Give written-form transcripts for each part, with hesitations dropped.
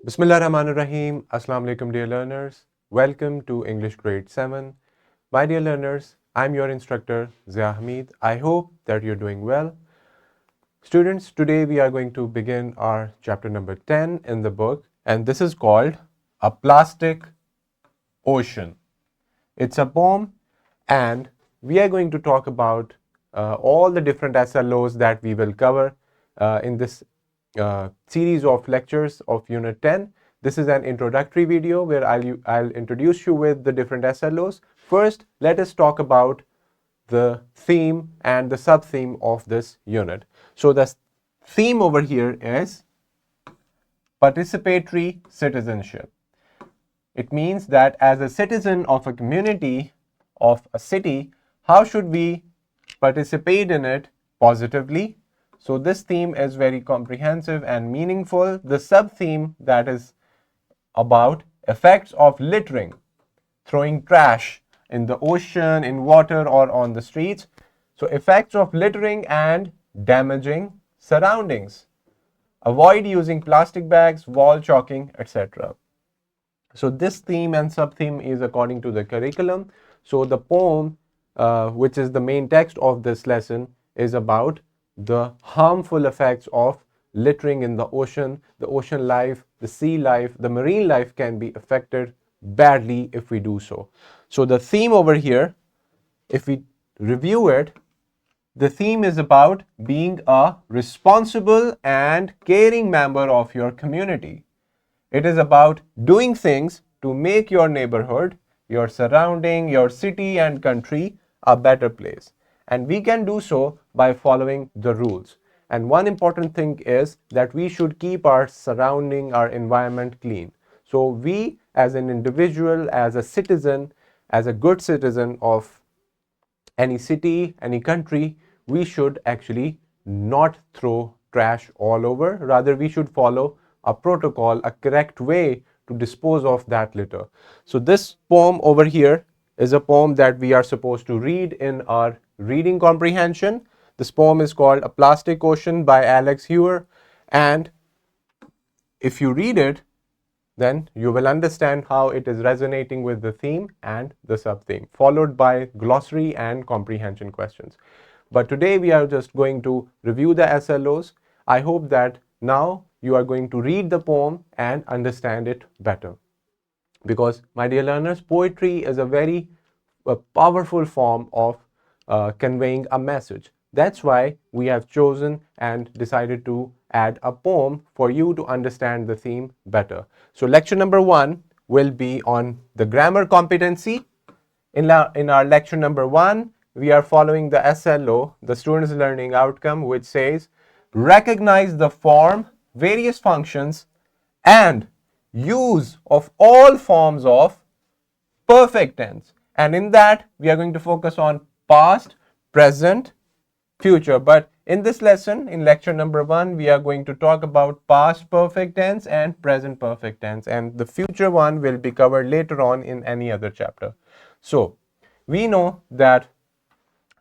Bismillahirrahmanirrahim. Assalamu alaikum, dear learners. Welcome to English Grade 7. My dear learners, I'm your instructor, Zia Hamid. I hope that you're doing well. Students, today we are going to begin our chapter number 10 in the book, and this is called A Plastic Ocean. It's a poem, and we are going to talk about all the different SLOs that we will cover in this series of lectures of Unit 10. This is an introductory video where I'll introduce you with the different SLOs. First, let us talk about the theme and the sub-theme of this unit. So the theme over here is participatory citizenship. It means that as a citizen of a community, of a city, how should we participate in it positively? So this theme is very comprehensive and meaningful. The sub-theme that is about effects of littering, throwing trash in the ocean, in water, or on the streets. So effects of littering and damaging surroundings. Avoid using plastic bags, wall chalking, etc. So this theme and sub-theme is according to the curriculum. So the poem, which is the main text of this lesson, is about the harmful effects of littering in the ocean life, the sea life, the marine life can be affected badly if we do so. So the theme over here, if we review it, the theme is about being a responsible and caring member of your community. It is about doing things to make your neighborhood, your surrounding, your city and country a better place. And we can do so by following the rules. And one important thing is that we should keep our surrounding, our environment clean. So we as an individual, as a citizen, as a good citizen of any city, any country, we should actually not throw trash all over. Rather, we should follow a protocol, a correct way to dispose of that litter. So this poem over here is a poem that we are supposed to read in our reading comprehension. This poem is called A Plastic Ocean by Alex Hewer, and if you read it, then you will understand how it is resonating with the theme and the sub-theme, followed by glossary and comprehension questions. But today we are just going to review the SLOs. I hope that now you are going to read the poem and understand it better. Because, my dear learners, poetry is a very powerful form of conveying a message. That's why we have chosen and decided to add a poem for you to understand the theme better. So lecture number 1 will be on the grammar competency. In our lecture number 1, we are following the SLO, the student's learning outcome, which says recognize the form, various functions, and use of all forms of perfect tense. And in that, we are going to focus on past, present, future. But in this lesson, in lecture number 1, we are going to talk about past perfect tense and present perfect tense. And the future one will be covered later on in any other chapter. So, we know that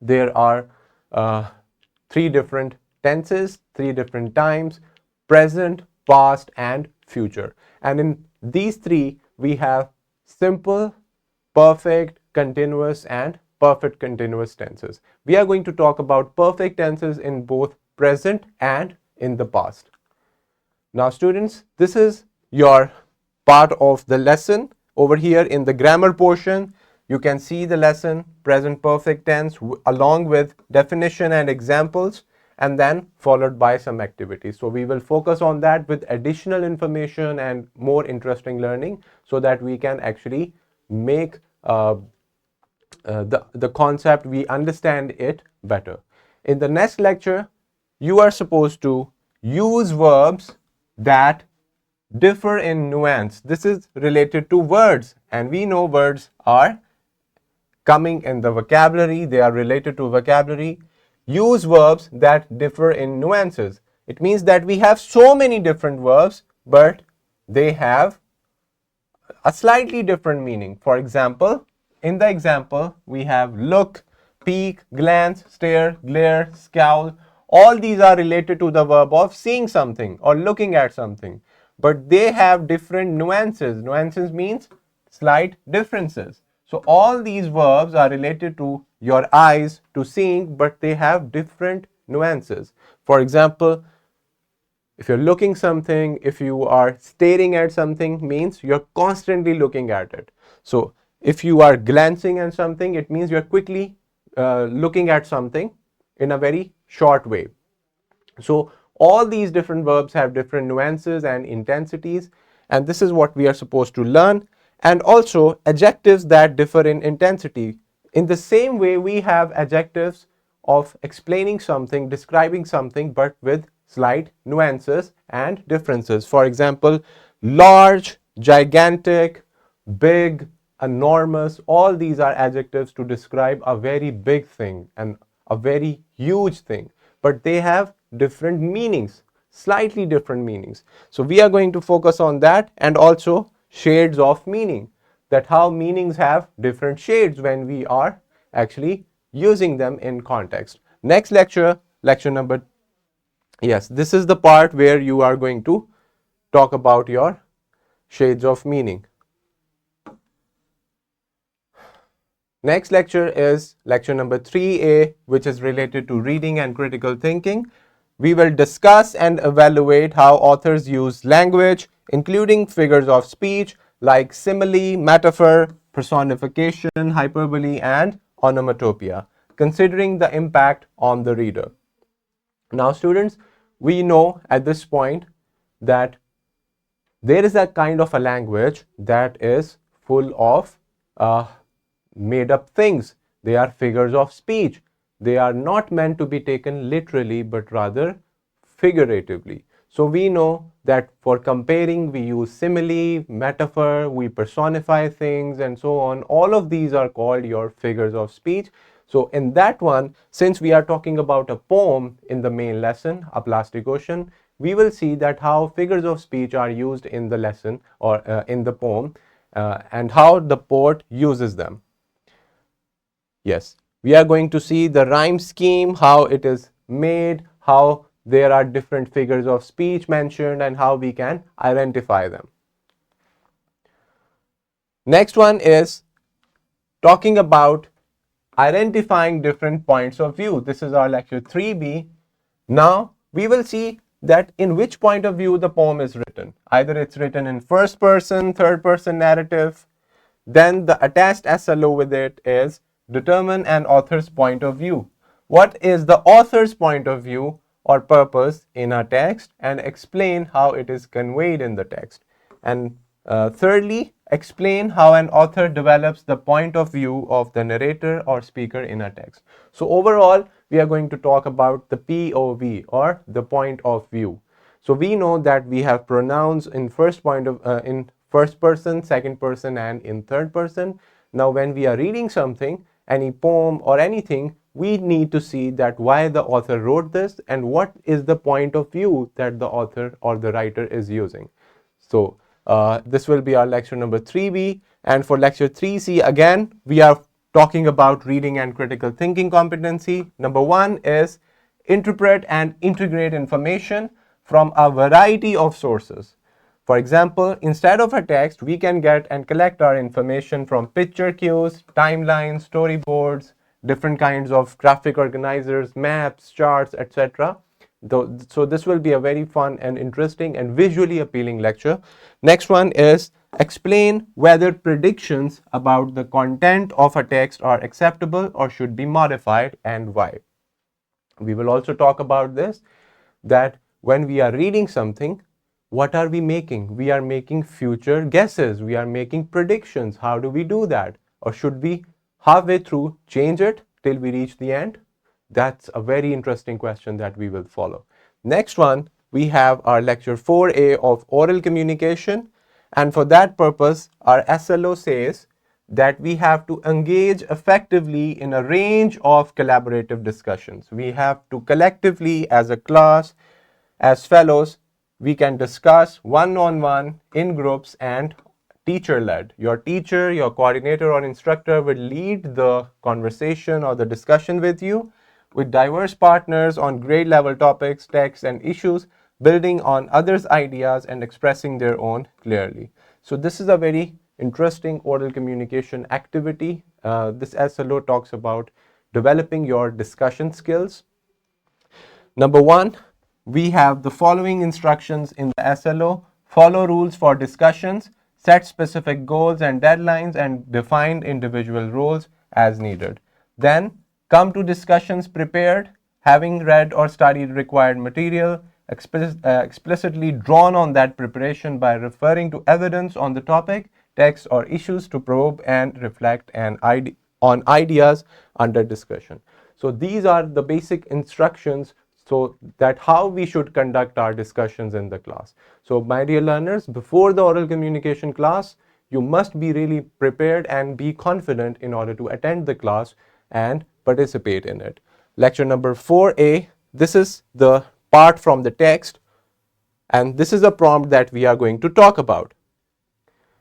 there are 3 different tenses, 3 different times: present, past, and future. And in these 3, we have simple, perfect, continuous, and perfect continuous tenses. We are going to talk about perfect tenses in both present and in the past. Now, students, this is your part of the lesson. Over here in the grammar portion, you can see the lesson, present perfect tense, along with definition and examples, and then followed by some activities. So we will focus on that with additional information and more interesting learning, so that we can actually make the concept, we understand it better. In the next lecture, you are supposed to use verbs that differ in nuance. This is related to words, and we know words are coming in the vocabulary, they are related to vocabulary. Use verbs that differ in nuances. It means that we have so many different verbs, but they have a slightly different meaning. For example, in the example, we have look, peek, glance, stare, glare, scowl. All these are related to the verb of seeing something or looking at something. but they have different nuances. Nuances means slight differences. So all these verbs are related to your eyes, to seeing, but they have different nuances. For example, if you're looking something, if you are staring at something, means you're constantly looking at it. So if you are glancing at something, it means you're quickly looking at something in a very short way. So all these different verbs have different nuances and intensities, and this is what we are supposed to learn. And also adjectives that differ in intensity. In the same way, we have adjectives of explaining something, describing something, but with slight nuances and differences. For example, large, gigantic, big, enormous, all these are adjectives to describe a very big thing and a very huge thing, but they have different meanings, slightly different meanings. So we are going to focus on that, and also shades of meaning, that how meanings have different shades when we are actually using them in context. Next lecture, lecture number, yes, this is the part where you are going to talk about your shades of meaning. Next lecture is lecture number 3A, which is related to reading and critical thinking. We will discuss and evaluate how authors use language, including figures of speech like simile, metaphor, personification, hyperbole, and onomatopoeia, considering the impact on the reader. Now, students, we know at this point that there is a kind of a language that is full of made up things. They are figures of speech. They are not meant to be taken literally, but rather figuratively. So we know that for comparing, we use simile, metaphor, we personify things, and so on. All of these are called your figures of speech. So in that one, since we are talking about a poem in the main lesson, A Plastic Ocean, we will see that how figures of speech are used in the lesson or in the poem, and how the poet uses them. Yes, we are going to see the rhyme scheme, how it is made, how there are different figures of speech mentioned, and how we can identify them. Next one is talking about identifying different points of view. This is our lecture 3B. Now we will see that in which point of view the poem is written. Either it's written in first person, third person narrative. Then the attached SLO with it is determine an author's point of view. What is the author's point of view or purpose in a text, and explain how it is conveyed in the text. And thirdly, explain how an author develops the point of view of the narrator or speaker in a text. So overall, we are going to talk about the POV, or the point of view. So we know that we have pronouns in first person, second person, and in third person. Now when we are reading something, any poem or anything, we need to see that why the author wrote this and what is the point of view that the author or the writer is using. So this will be our lecture number 3B, and for lecture 3C again we are talking about reading and critical thinking competency. Number 1 is interpret and integrate information from a variety of sources. For example, instead of a text, we can get and collect our information from picture cues, timelines, storyboards, different kinds of graphic organizers, maps, charts, etc. So this will be a very fun and interesting and visually appealing lecture. Next one is explain whether predictions about the content of a text are acceptable or should be modified, and why. We will also talk about this, that when we are reading something, what are we making? We are making future guesses. We are making predictions. How do we do that? Or should we halfway through change it till we reach the end? That's a very interesting question that we will follow. Next one, we have our lecture 4A of oral communication. And for that purpose, our SLO says that we have to engage effectively in a range of collaborative discussions. We have to collectively, as a class, as fellows, we can discuss one-on-one, in groups, and teacher-led. Your teacher, your coordinator or instructor will lead the conversation or the discussion with you with diverse partners on grade level topics, texts, and issues. building on others' ideas and expressing their own clearly. So this is a very interesting oral communication activity. This SLO talks about developing your discussion skills. Number one, we have the following instructions in the SLO. Follow rules for discussions, set specific goals and deadlines, and define individual roles as needed. Then, come to discussions prepared, having read or studied required material, explicitly drawn on that preparation by referring to evidence on the topic, text, or issues to probe and reflect on ideas under discussion. So these are the basic instructions so that how we should conduct our discussions in the class. So my dear learners, before the oral communication class, you must be really prepared and be confident in order to attend the class and participate in it. Lecture number 4A, this is the part from the text, and this is a prompt that we are going to talk about.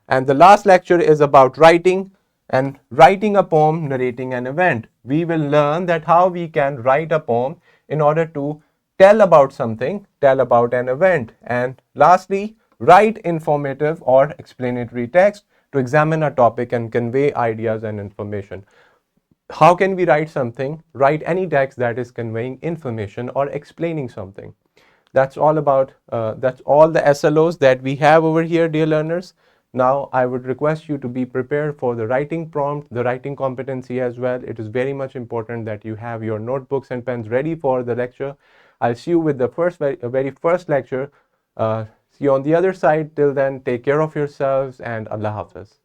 And the last lecture is about writing and writing a poem narrating an event. We will learn that how we can write a poem in order to tell about something, tell about an event. And lastly, write informative or explanatory text to examine a topic and convey ideas and information. How can we write something? Write any text that is conveying information or explaining something. That's all about, that's all the SLOs that we have over here, dear learners. Now, I would request you to be prepared for the writing prompt, the writing competency as well. It is very much important that you have your notebooks and pens ready for the lecture. I'll see you with the very first lecture. See you on the other side. Till then, take care of yourselves and Allah Hafiz.